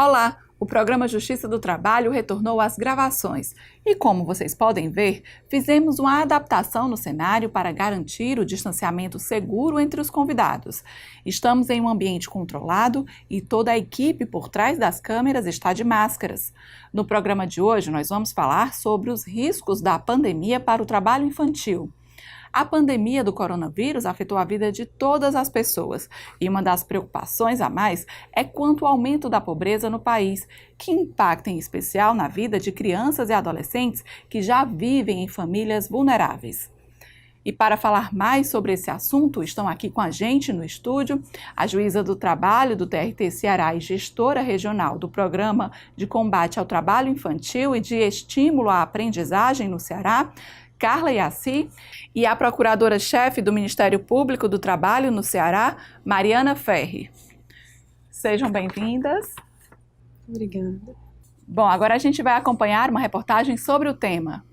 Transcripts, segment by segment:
Olá! O programa Justiça do Trabalho retornou às gravações e, como vocês podem ver, fizemos uma adaptação no cenário para garantir o distanciamento seguro entre os convidados. Estamos em um ambiente controlado e toda a equipe por trás das câmeras está de máscaras. No programa de hoje, nós vamos falar sobre os riscos da pandemia para o trabalho infantil. A pandemia do coronavírus afetou a vida de todas as pessoas e uma das preocupações a mais é quanto ao aumento da pobreza no país, que impacta em especial na vida de crianças e adolescentes que já vivem em famílias vulneráveis. E para falar mais sobre esse assunto, estão aqui com a gente no estúdio a juíza do trabalho do TRT Ceará e gestora regional do Programa de Combate ao Trabalho Infantil e de Estímulo à Aprendizagem no Ceará, Carla Yaci, e a procuradora-chefe do Ministério Público do Trabalho no Ceará, Mariana Ferri. Sejam bem-vindas. Obrigada. Bom, agora a gente vai acompanhar uma reportagem sobre o tema.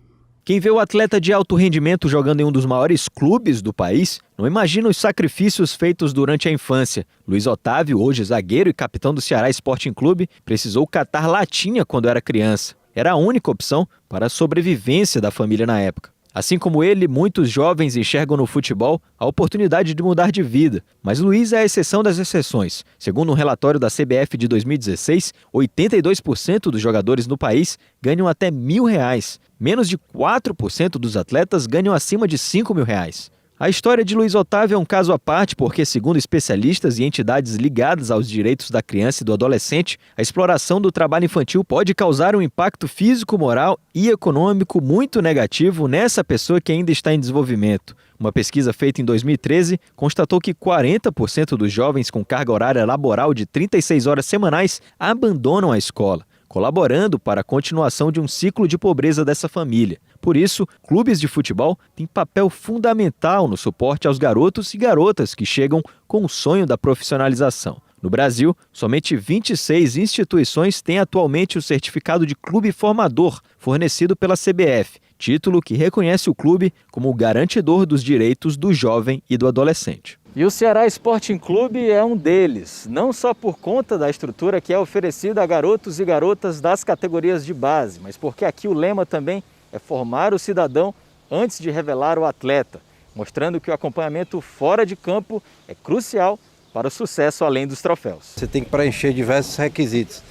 Quem vê o atleta de alto rendimento jogando em um dos maiores clubes do país, não imagina os sacrifícios feitos durante a infância. Luiz Otávio, hoje zagueiro e capitão do Ceará Sporting Clube, precisou catar latinha quando era criança. Era a única opção para a sobrevivência da família na época. Assim como ele, muitos jovens enxergam no futebol a oportunidade de mudar de vida. Mas Luiz é a exceção das exceções. Segundo um relatório da CBF de 2016, 82% dos jogadores no país ganham até R$1.000. Menos de 4% dos atletas ganham acima de R$5.000. A história de Luiz Otávio é um caso à parte porque, segundo especialistas e entidades ligadas aos direitos da criança e do adolescente, a exploração do trabalho infantil pode causar um impacto físico, moral e econômico muito negativo nessa pessoa que ainda está em desenvolvimento. Uma pesquisa feita em 2013 constatou que 40% dos jovens com carga horária laboral de 36 horas semanais abandonam a escola, colaborando para a continuação de um ciclo de pobreza dessa família. Por isso, clubes de futebol têm papel fundamental no suporte aos garotos e garotas que chegam com o sonho da profissionalização. No Brasil, somente 26 instituições têm atualmente o certificado de clube formador, fornecido pela CBF, título que reconhece o clube como o garantidor dos direitos do jovem e do adolescente. E o Ceará Sporting Clube é um deles, não só por conta da estrutura que é oferecida a garotos e garotas das categorias de base, mas porque aqui o lema também é formar o cidadão antes de revelar o atleta, mostrando que o acompanhamento fora de campo é crucial para o sucesso além dos troféus. Você tem que preencher diversos requisitos,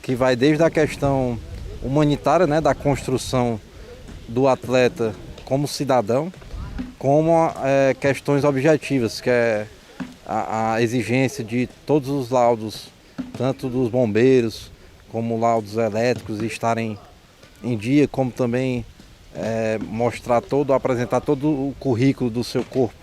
que vai desde a questão humanitária, da construção do atleta como cidadão, como questões objetivas, que é a exigência de todos os laudos, tanto dos bombeiros como laudos elétricos, estarem em dia, como também apresentar todo o currículo do seu corpo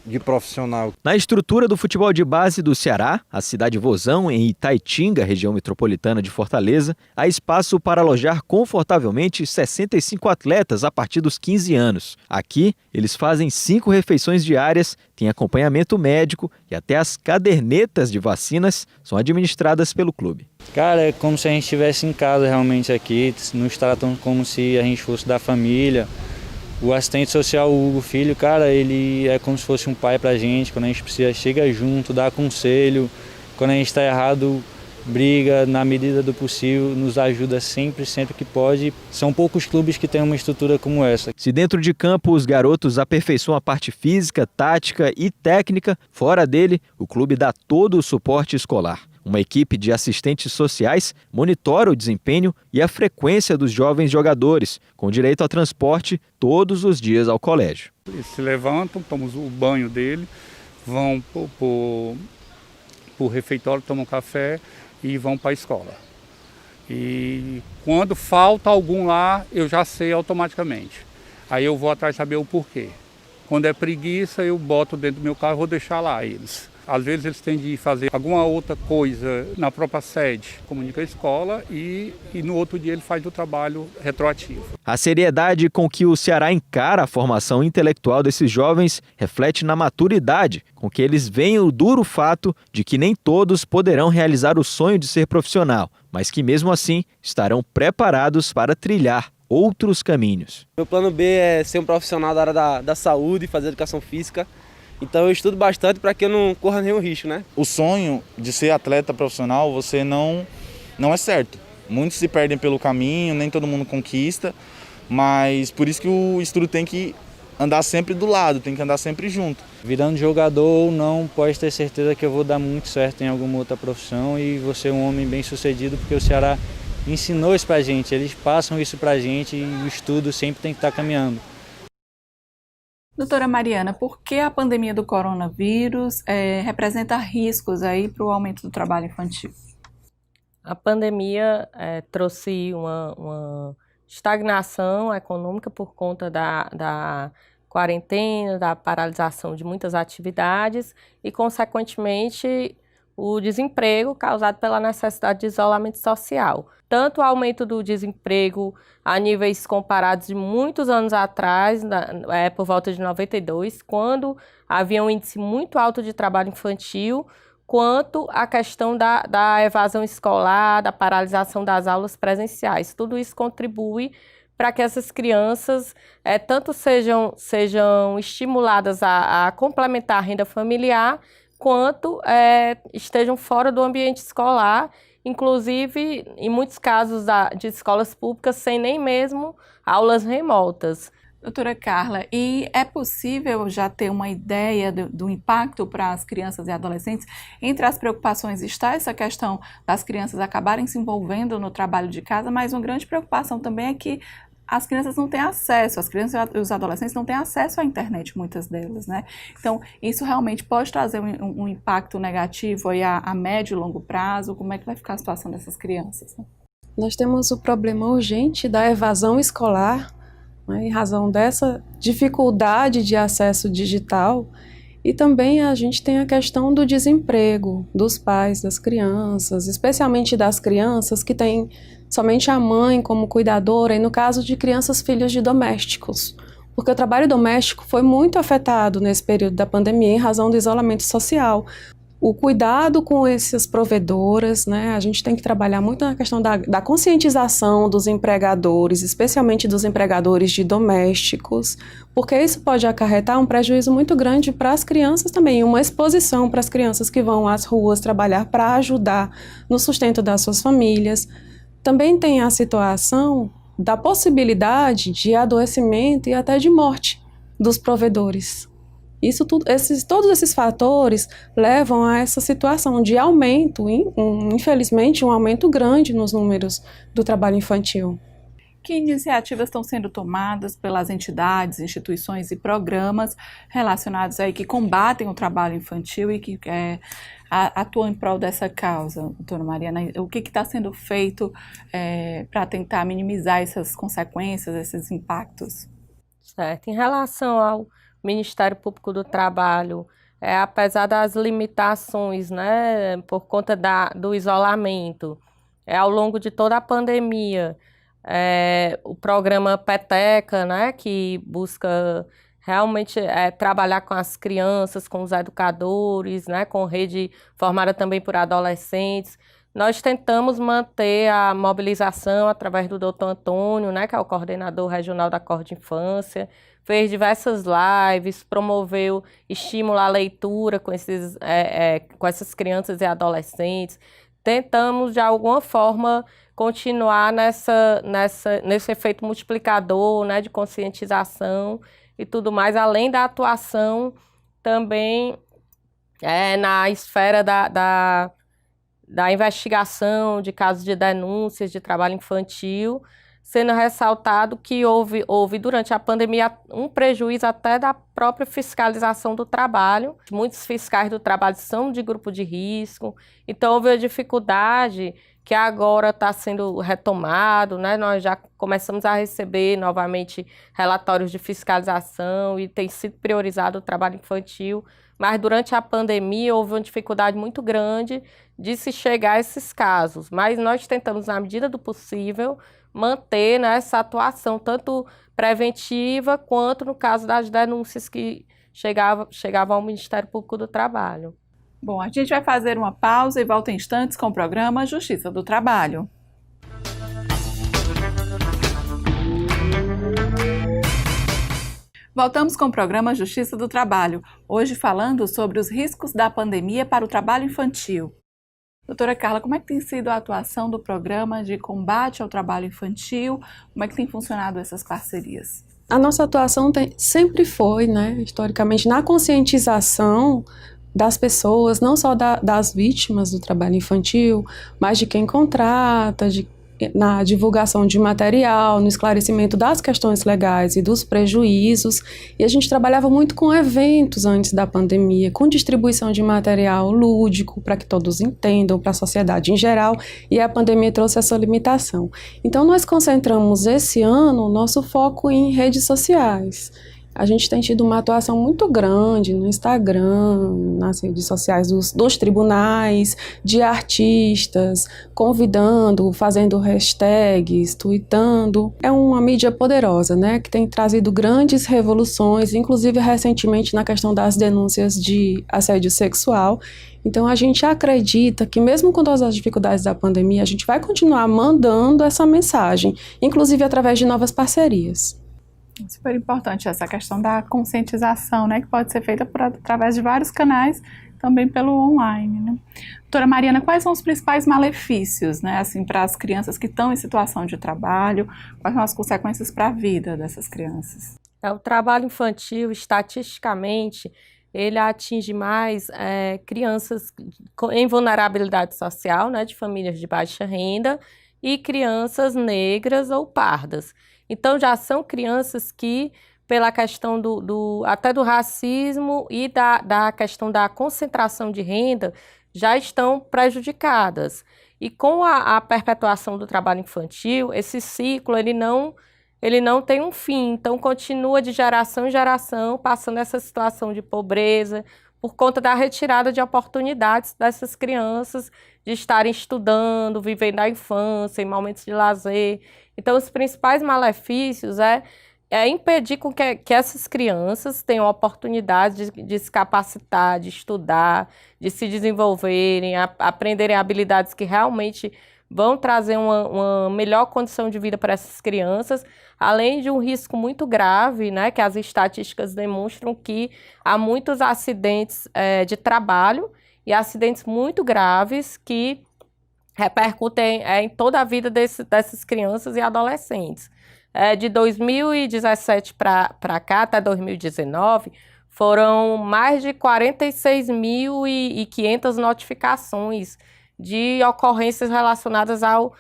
de profissional. Na estrutura do futebol de base do Ceará, a cidade Vozão, em Itaitinga, região metropolitana de Fortaleza, há espaço para alojar confortavelmente 65 atletas a partir dos 15 anos. Aqui, eles fazem 5 refeições diárias, têm acompanhamento médico e até as cadernetas de vacinas são administradas pelo clube. Cara, é como se a gente estivesse em casa realmente aqui, nos tratam como se a gente fosse da família. O assistente social, o Hugo Filho, cara, ele é como se fosse um pai pra gente. Quando a gente precisa, chega junto, dá conselho. Quando a gente está errado, briga na medida do possível, nos ajuda sempre que pode. São poucos clubes que têm uma estrutura como essa. Se dentro de campo os garotos aperfeiçoam a parte física, tática e técnica, fora dele, o clube dá todo o suporte escolar. Uma equipe de assistentes sociais monitora o desempenho e a frequência dos jovens jogadores, com direito a transporte todos os dias ao colégio. Eles se levantam, tomam o banho dele, vão para o refeitório, tomam café e vão para a escola. E quando falta algum lá, eu já sei automaticamente. Aí eu vou atrás saber o porquê. Quando é preguiça, eu boto dentro do meu carro e vou deixar lá eles. Às vezes eles têm de fazer alguma outra coisa na própria sede, comunica a escola e no outro dia ele faz o trabalho retroativo. A seriedade com que o Ceará encara a formação intelectual desses jovens reflete na maturidade com que eles veem o duro fato de que nem todos poderão realizar o sonho de ser profissional, mas que mesmo assim estarão preparados para trilhar outros caminhos. Meu plano B é ser um profissional da área da saúde, fazer educação física. Então eu estudo bastante para que eu não corra nenhum risco, né? O sonho de ser atleta profissional, você não não é certo. Muitos se perdem pelo caminho, nem todo mundo conquista, mas por isso que o estudo tem que andar sempre do lado, tem que andar sempre junto. Virando jogador ou não, pode ter certeza que eu vou dar muito certo em alguma outra profissão e vou ser um homem bem sucedido, porque o Ceará ensinou isso pra gente, eles passam isso pra gente e o estudo sempre tem que estar caminhando. Doutora Mariana, por que a pandemia do coronavírus representa riscos aí para o aumento do trabalho infantil? A pandemia trouxe uma estagnação econômica por conta da quarentena, da paralisação de muitas atividades e, consequentemente, o desemprego causado pela necessidade de isolamento social. Tanto o aumento do desemprego a níveis comparados de muitos anos atrás, por volta de 92, quando havia um índice muito alto de trabalho infantil, quanto a questão da evasão escolar, da paralisação das aulas presenciais. Tudo isso contribui para que essas crianças tanto sejam estimuladas a complementar a renda familiar, quanto estejam fora do ambiente escolar, inclusive, em muitos casos de escolas públicas, sem nem mesmo aulas remotas. Doutora Carla, e é possível já ter uma ideia do impacto para as crianças e adolescentes? Entre as preocupações está essa questão das crianças acabarem se envolvendo no trabalho de casa, mas uma grande preocupação também é que as crianças não têm acesso, as crianças e os adolescentes não têm acesso à internet, muitas delas, né? Então, isso realmente pode trazer um impacto negativo aí a médio e longo prazo. Como é que vai ficar a situação dessas crianças, né? Nós temos o problema urgente da evasão escolar, né, em razão dessa dificuldade de acesso digital, e também a gente tem a questão do desemprego dos pais das crianças, especialmente das crianças que têm somente a mãe como cuidadora, e no caso de crianças filhos de domésticos, porque o trabalho doméstico foi muito afetado nesse período da pandemia em razão do isolamento social. O cuidado com essas provedoras, né, a gente tem que trabalhar muito na questão da conscientização dos empregadores, especialmente dos empregadores de domésticos, porque isso pode acarretar um prejuízo muito grande para as crianças também, uma exposição para as crianças que vão às ruas trabalhar para ajudar no sustento das suas famílias. Também tem a situação da possibilidade de adoecimento e até de morte dos provedores. Isso tudo, todos esses fatores levam a essa situação de aumento, infelizmente, um aumento grande nos números do trabalho infantil. Que iniciativas estão sendo tomadas pelas entidades, instituições e programas relacionados aí que combatem o trabalho infantil e que atuam em prol dessa causa, doutora Mariana? O que está sendo feito para tentar minimizar essas consequências, esses impactos? Certo. Em relação ao Ministério Público do Trabalho, apesar das limitações, né, por conta do isolamento, ao longo de toda a pandemia, o programa Peteca, né, que busca realmente trabalhar com as crianças, com os educadores, né, com rede formada também por adolescentes. Nós tentamos manter a mobilização através do Dr. Antônio, né, que é o coordenador regional da Corte Infância, fez diversas lives, promoveu estímulo à leitura com essas crianças e adolescentes. Tentamos, de alguma forma, continuar nesse efeito multiplicador, né, de conscientização e tudo mais, além da atuação também na esfera da investigação de casos de denúncias de trabalho infantil, sendo ressaltado que houve durante a pandemia um prejuízo até da própria fiscalização do trabalho. Muitos fiscais do trabalho são de grupo de risco, então houve a dificuldade que agora está sendo retomado, né? Nós já começamos a receber novamente relatórios de fiscalização e tem sido priorizado o trabalho infantil, mas durante a pandemia houve uma dificuldade muito grande de se chegar a esses casos, mas nós tentamos, na medida do possível, manter, né, essa atuação, tanto preventiva, quanto no caso das denúncias que chegavam ao Ministério Público do Trabalho. Bom, a gente vai fazer uma pausa e volta em instantes com o programa Justiça do Trabalho. Voltamos com o programa Justiça do Trabalho, hoje falando sobre os riscos da pandemia para o trabalho infantil. Doutora Carla, como é que tem sido a atuação do programa de combate ao trabalho infantil? Como é que tem funcionado essas parcerias? A nossa atuação sempre foi, né, historicamente, na conscientização das pessoas, não só das vítimas do trabalho infantil, mas de quem contrata, na divulgação de material, no esclarecimento das questões legais e dos prejuízos. E a gente trabalhava muito com eventos antes da pandemia, com distribuição de material lúdico para que todos entendam, para a sociedade em geral, e a pandemia trouxe essa limitação. Então nós concentramos esse ano o nosso foco em redes sociais. A gente tem tido uma atuação muito grande no Instagram, nas redes sociais dos tribunais, de artistas, convidando, fazendo hashtags, tweetando. É uma mídia poderosa, né, que tem trazido grandes revoluções, inclusive recentemente na questão das denúncias de assédio sexual. Então a gente acredita que mesmo com todas as dificuldades da pandemia, a gente vai continuar mandando essa mensagem, inclusive através de novas parcerias. Super importante essa questão da conscientização, né, que pode ser feita através de vários canais, também pelo online, né? Doutora Mariana, quais são os principais malefícios, né, assim, para as crianças que estão em situação de trabalho? Quais são as consequências para a vida dessas crianças? O trabalho infantil, estatisticamente, ele atinge mais crianças em vulnerabilidade social, né, de famílias de baixa renda, e crianças negras ou pardas. Então, já são crianças que, pela questão até do racismo e da questão da concentração de renda, já estão prejudicadas. E com a perpetuação do trabalho infantil, esse ciclo ele não tem um fim, então continua de geração em geração, passando essa situação de pobreza, por conta da retirada de oportunidades dessas crianças de estarem estudando, vivendo a infância, em momentos de lazer. Então, os principais malefícios é impedir com que essas crianças tenham oportunidade de se capacitar, de estudar, de se desenvolverem, aprenderem habilidades que realmente vão trazer uma melhor condição de vida para essas crianças, além de um risco muito grave, né, que as estatísticas demonstram que há muitos acidentes de trabalho e acidentes muito graves que repercutem em toda a vida dessas crianças e adolescentes. De 2017 para cá, até 2019, foram mais de 46.500 notificações de ocorrências relacionadas ao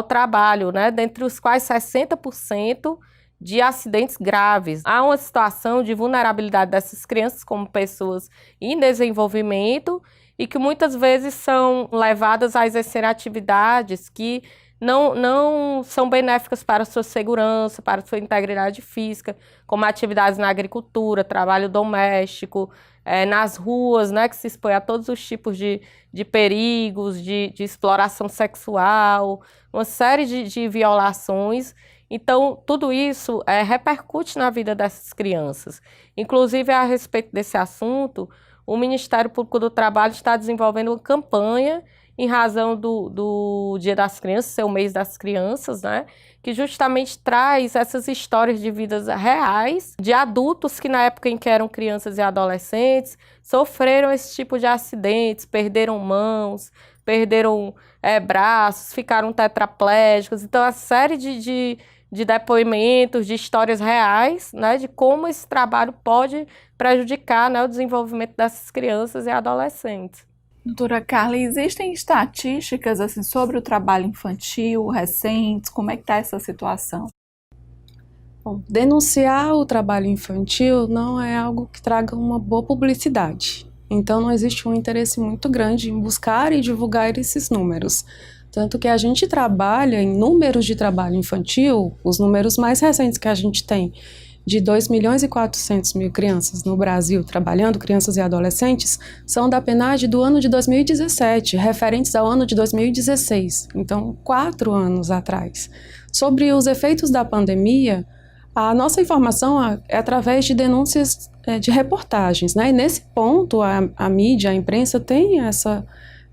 trabalho, né? Dentre os quais 60% de acidentes graves. Há uma situação de vulnerabilidade dessas crianças como pessoas em desenvolvimento e que muitas vezes são levadas a exercer atividades que não são benéficas para a sua segurança, para a sua integridade física, como atividades na agricultura, trabalho doméstico, nas ruas, né, que se expõe a todos os tipos de perigos, de exploração sexual, uma série de violações. Então, tudo isso repercute na vida dessas crianças. Inclusive, a respeito desse assunto, o Ministério Público do Trabalho está desenvolvendo uma campanha em razão do Dia das Crianças, ser o mês das crianças, né? Que justamente traz essas histórias de vidas reais de adultos que na época em que eram crianças e adolescentes sofreram esse tipo de acidentes, perderam mãos, perderam braços, ficaram tetraplégicos. Então, a série de depoimentos, de histórias reais, né, de como esse trabalho pode prejudicar, né, o desenvolvimento dessas crianças e adolescentes. Doutora Carla, existem estatísticas assim, sobre o trabalho infantil recentes? Como é que está essa situação? Bom, denunciar o trabalho infantil não é algo que traga uma boa publicidade. Então, não existe um interesse muito grande em buscar e divulgar esses números. Tanto que a gente trabalha em números de trabalho infantil, os números mais recentes que a gente tem, de 2.400.000 crianças no Brasil trabalhando, crianças e adolescentes, são da PNAD do ano de 2017, referentes ao ano de 2016, então 4 anos atrás. Sobre os efeitos da pandemia, a nossa informação é através de denúncias de reportagens, né? E nesse ponto a mídia, a imprensa tem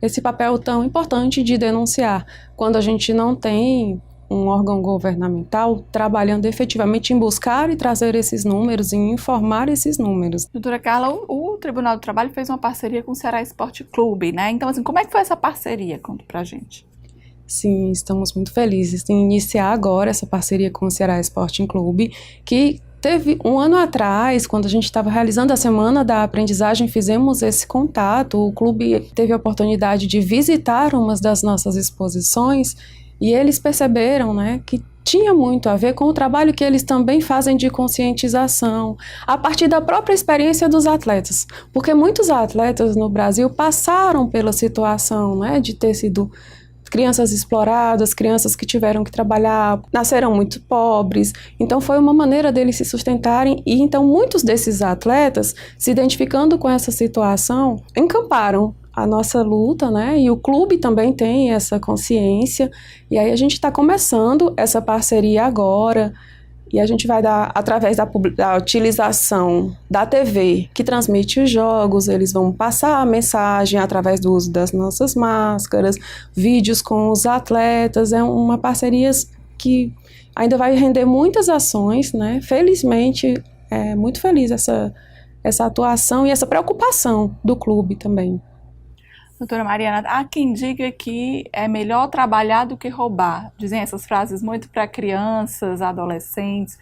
esse papel tão importante de denunciar, quando a gente não tem um órgão governamental trabalhando efetivamente em buscar e trazer esses números, em informar esses números. Doutora Carla, o Tribunal do Trabalho fez uma parceria com o Ceará Esporte Clube, né? Então, assim, como é que foi essa parceria? Conta pra gente. Sim, estamos muito felizes em iniciar agora essa parceria com o Ceará Esporte Clube, que teve um ano atrás, quando a gente estava realizando a Semana da Aprendizagem, fizemos esse contato. O clube teve a oportunidade de visitar umas das nossas exposições e eles perceberam, né, que tinha muito a ver com o trabalho que eles também fazem de conscientização, a partir da própria experiência dos atletas, porque muitos atletas no Brasil passaram pela situação, né, de ter sido crianças exploradas, crianças que tiveram que trabalhar, nasceram muito pobres, então foi uma maneira deles se sustentarem e então muitos desses atletas, se identificando com essa situação, encamparam a nossa luta, né, e o clube também tem essa consciência, e aí a gente está começando essa parceria agora, e a gente vai dar, através da utilização da TV, que transmite os jogos, eles vão passar a mensagem através do uso das nossas máscaras, vídeos com os atletas, é uma parceria que ainda vai render muitas ações, né? Felizmente, é muito feliz essa atuação e essa preocupação do clube também. Doutora Mariana, há quem diga que é melhor trabalhar do que roubar. Dizem essas frases muito para crianças, adolescentes.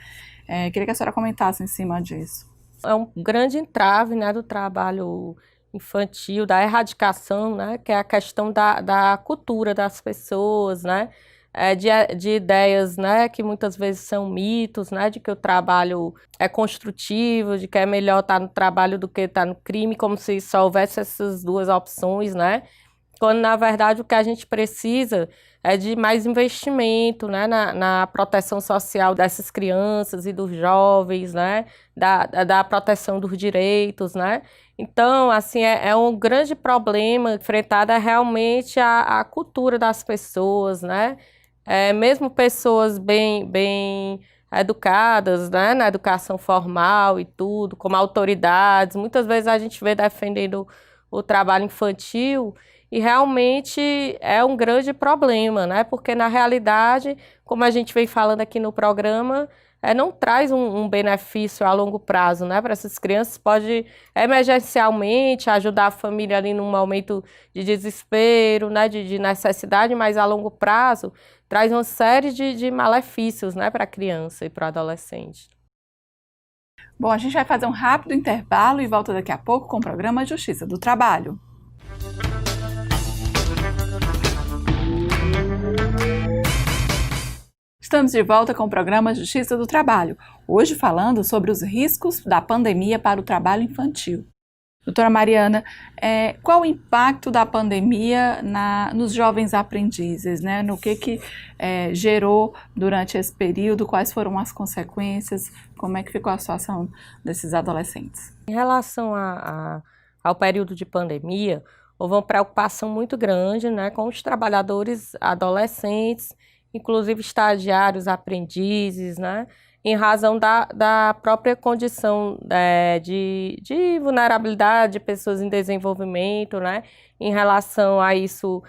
Queria que a senhora comentasse em cima disso. É um grande entrave, né, do trabalho infantil, da erradicação, né, que é a questão da cultura das pessoas, né, de ideias, né, que muitas vezes são mitos, né, de que o trabalho é construtivo, de que é melhor estar no trabalho do que estar no crime, como se só houvesse essas duas opções, né, quando na verdade o que a gente precisa é de mais investimento, né, na proteção social dessas crianças e dos jovens, né, da proteção dos direitos, né. Então, assim, é um grande problema enfrentado realmente a cultura das pessoas, né, mesmo pessoas bem educadas, né, na educação formal e tudo, como autoridades, muitas vezes a gente vê defendendo o trabalho infantil e realmente é um grande problema, né, porque na realidade, como a gente vem falando aqui no programa, não traz um benefício a longo prazo, né, para essas crianças, pode emergencialmente ajudar a família ali num momento de desespero, né, de necessidade, mas a longo prazo traz uma série de malefícios, né, para a criança e para o adolescente. Bom, a gente vai fazer um rápido intervalo e volta daqui a pouco com o programa Justiça do Trabalho. Estamos de volta com o programa Justiça do Trabalho, hoje falando sobre os riscos da pandemia para o trabalho infantil. Doutora Mariana, qual o impacto da pandemia nos jovens aprendizes, né? No que gerou durante esse período, quais foram as consequências, como é que ficou a situação desses adolescentes? Em relação ao período de pandemia, houve uma preocupação muito grande, né, com os trabalhadores adolescentes, inclusive estagiários, aprendizes, né, em razão da própria condição de vulnerabilidade de pessoas em desenvolvimento, né, em relação a isso,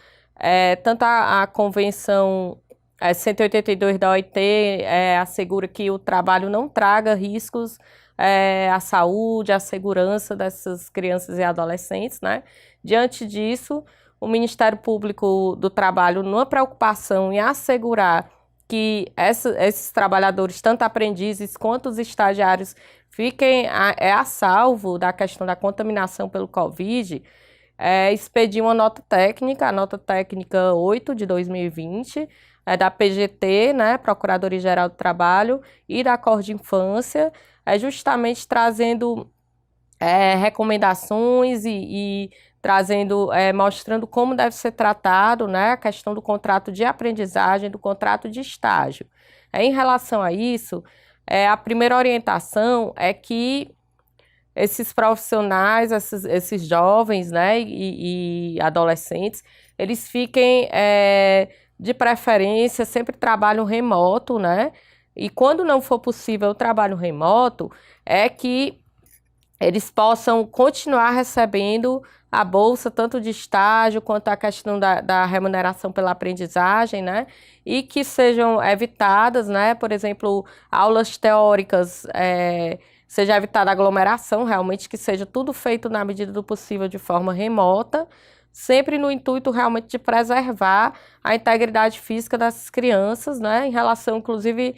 tanto a Convenção 182 da OIT assegura que o trabalho não traga riscos à saúde, à segurança dessas crianças e adolescentes, né. Diante disso, o Ministério Público do Trabalho, numa preocupação em assegurar que esses trabalhadores, tanto aprendizes quanto os estagiários, fiquem a salvo da questão da contaminação pelo Covid, expediu uma nota técnica, a nota técnica 8 de 2020, da PGT, né, Procuradoria-Geral do Trabalho, e da Cor de Infância, justamente trazendo recomendações e trazendo, mostrando como deve ser tratado, né, a questão do contrato de aprendizagem, do contrato de estágio. Em relação a isso, a primeira orientação é que esses profissionais, esses jovens, né, e adolescentes, eles fiquem, de preferência, sempre trabalham remoto, né, e quando não for possível o trabalho remoto, que eles possam continuar recebendo a bolsa, tanto de estágio quanto a questão da remuneração pela aprendizagem, né? E que sejam evitadas, né? Por exemplo, aulas teóricas, seja evitada a aglomeração, realmente que seja tudo feito na medida do possível de forma remota, sempre no intuito realmente de preservar a integridade física das crianças, né? Em relação, inclusive,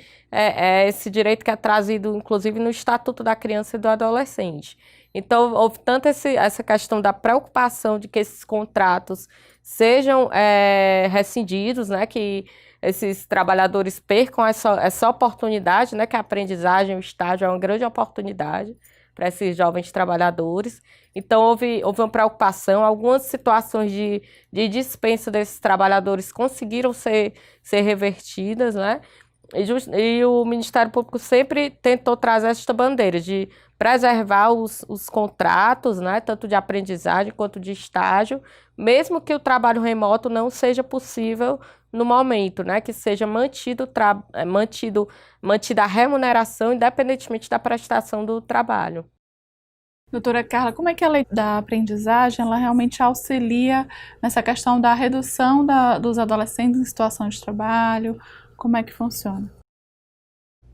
esse direito que é trazido, inclusive, no Estatuto da Criança e do Adolescente. Então, houve tanto essa questão da preocupação de que esses contratos sejam rescindidos, né, que esses trabalhadores percam essa oportunidade, né, que a aprendizagem, o estágio é uma grande oportunidade para esses jovens trabalhadores. Então, houve uma preocupação, algumas situações de dispensa desses trabalhadores conseguiram ser revertidas, né? E o Ministério Público sempre tentou trazer esta bandeira de preservar os contratos, né, tanto de aprendizagem quanto de estágio, mesmo que o trabalho remoto não seja possível no momento, né, que seja mantida a remuneração independentemente da prestação do trabalho. Doutora Carla, como é que a lei da aprendizagem ela realmente auxilia nessa questão da redução dos adolescentes em situação de trabalho? Como é que funciona?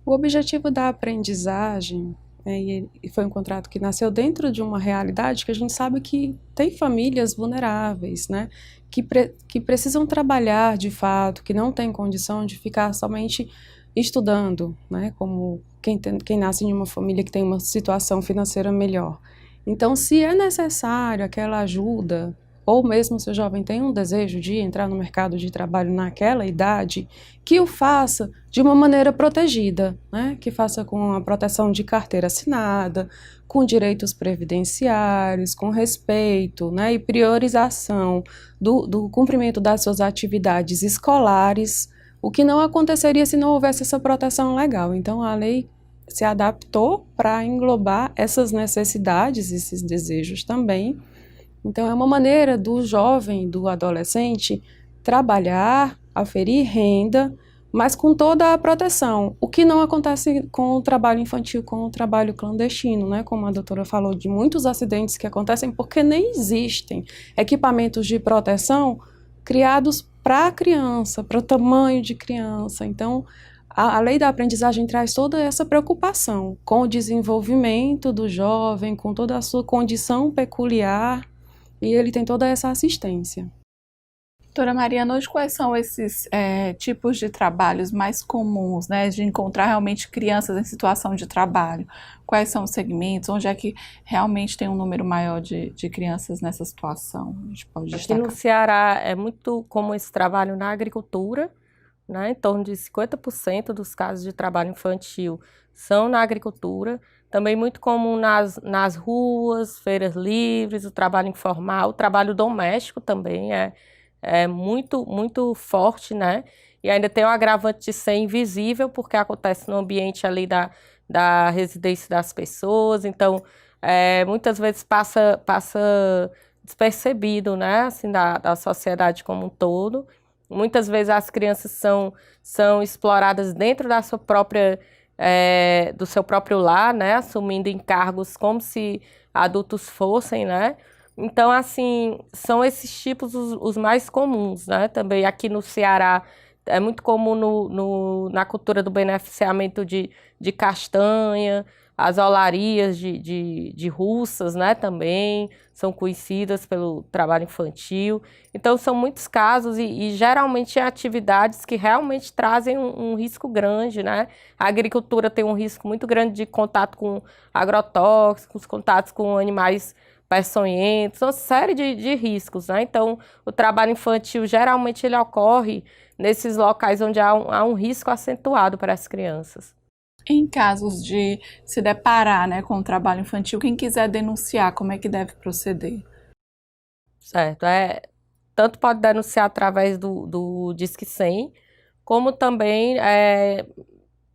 O objetivo da aprendizagem, e foi um contrato que nasceu dentro de uma realidade que a gente sabe que tem famílias vulneráveis, né, que precisam trabalhar de fato, que não têm condição de ficar somente estudando, né, como quem nasce em uma família que tem uma situação financeira melhor. Então, se é necessário aquela ajuda, ou mesmo se o jovem tem um desejo de entrar no mercado de trabalho naquela idade, que o faça de uma maneira protegida, né? Que faça com a proteção de carteira assinada, com direitos previdenciários, com respeito, né? E priorização do cumprimento das suas atividades escolares, o que não aconteceria se não houvesse essa proteção legal. Então, a lei se adaptou para englobar essas necessidades, esses desejos também. Então, é uma maneira do jovem, do adolescente, trabalhar, aferir renda, mas com toda a proteção, o que não acontece com o trabalho infantil, com o trabalho clandestino, né? Como a doutora falou, de muitos acidentes que acontecem porque nem existem equipamentos de proteção criados para a criança, para o tamanho de criança. Então, a lei da aprendizagem traz toda essa preocupação com o desenvolvimento do jovem, com toda a sua condição peculiar, e ele tem toda essa assistência. Doutora Mariana, hoje quais são esses tipos de trabalhos mais comuns, né, de encontrar realmente crianças em situação de trabalho? Quais são os segmentos? Onde é que realmente tem um número maior de crianças nessa situação? A gente pode destacar. Aqui no Ceará é muito comum esse trabalho na agricultura, né? Em torno de 50% dos casos de trabalho infantil são na agricultura. Também muito comum nas ruas, feiras livres, o trabalho informal, o trabalho doméstico também é muito, muito forte, né? E ainda tem o agravante de ser invisível, porque acontece no ambiente ali da residência das pessoas, então muitas vezes passa despercebido, né? Assim, da sociedade como um todo. Muitas vezes as crianças são exploradas dentro da sua própria do seu próprio lar, né, assumindo encargos como se adultos fossem, né? Então, assim, são esses tipos os mais comuns, né? Também aqui no Ceará é muito comum na cultura do beneficiamento de castanha, as olarias de russas, né, também são conhecidas pelo trabalho infantil. Então, são muitos casos e geralmente atividades que realmente trazem um risco grande, né? A agricultura tem um risco muito grande de contato com agrotóxicos, contatos com animais peçonhentos, uma série de riscos, né? Então, o trabalho infantil geralmente ele ocorre nesses locais onde há um risco acentuado para as crianças. Em casos de se deparar, né, com o trabalho infantil, quem quiser denunciar, como é que deve proceder? Certo, tanto pode denunciar através do Disque 100, como também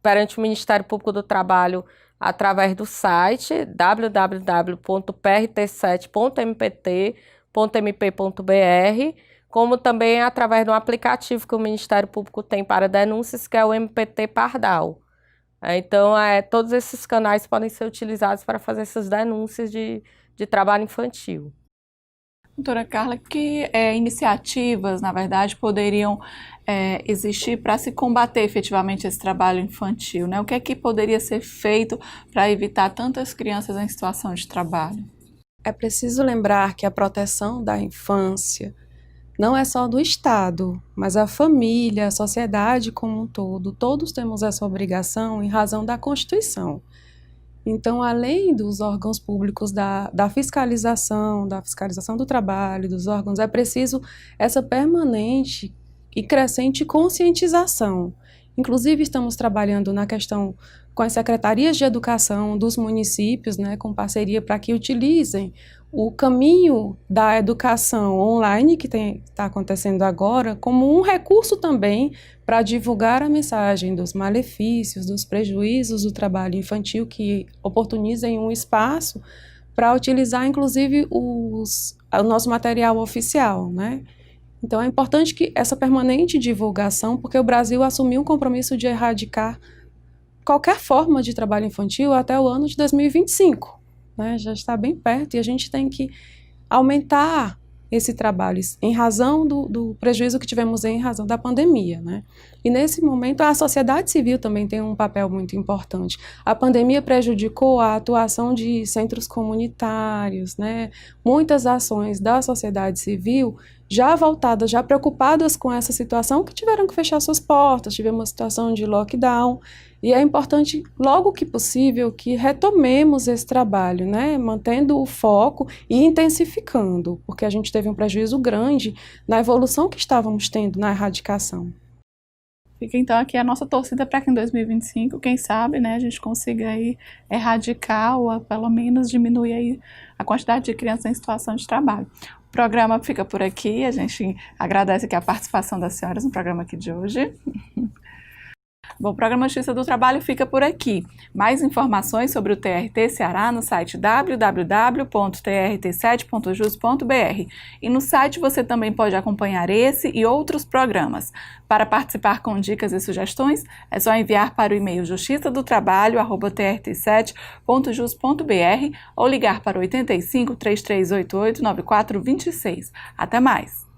perante o Ministério Público do Trabalho através do site www.prt7.mpt.mp.br, como também através de um aplicativo que o Ministério Público tem para denúncias, que é o MPT Pardal. Então, todos esses canais podem ser utilizados para fazer essas denúncias de trabalho infantil. Doutora Carla, que iniciativas, na verdade, poderiam existir para se combater efetivamente esse trabalho infantil, né? O que é que poderia ser feito para evitar tantas crianças em situação de trabalho? É preciso lembrar que a proteção da infância não é só do Estado, mas a família, a sociedade como um todo. Todos temos essa obrigação em razão da Constituição. Então, além dos órgãos públicos da fiscalização do trabalho, dos órgãos, é preciso essa permanente e crescente conscientização. Inclusive, estamos trabalhando na questão com as secretarias de educação dos municípios, né, com parceria para que utilizem o caminho da educação online, que está acontecendo agora, como um recurso também para divulgar a mensagem dos malefícios, dos prejuízos do trabalho infantil, que oportunizem um espaço para utilizar, inclusive, o nosso material oficial, né? Então, é importante que essa permanente divulgação, porque o Brasil assumiu um compromisso de erradicar qualquer forma de trabalho infantil até o ano de 2025, né? Já está bem perto e a gente tem que aumentar esse trabalho em razão do prejuízo que tivemos em razão da pandemia, né? E nesse momento a sociedade civil também tem um papel muito importante. A pandemia prejudicou a atuação de centros comunitários, né? Muitas ações da sociedade civil já voltadas, já preocupadas com essa situação, que tiveram que fechar suas portas, tivemos uma situação de lockdown, e é importante, logo que possível, que retomemos esse trabalho, né, mantendo o foco e intensificando, porque a gente teve um prejuízo grande na evolução que estávamos tendo na erradicação. Fica então aqui a nossa torcida para que em 2025, quem sabe, né, a gente consiga aí erradicar ou pelo menos diminuir aí a quantidade de crianças em situação de trabalho. O programa fica por aqui, a gente agradece aqui a participação das senhoras no programa aqui de hoje. Bom, o programa Justiça do Trabalho fica por aqui. Mais informações sobre o TRT Ceará no site www.trt7.jus.br. E no site você também pode acompanhar esse e outros programas. Para participar com dicas e sugestões, é só enviar para o e-mail justiçadotrabalho@trt7.jus.br ou ligar para 85 3388 9426. Até mais!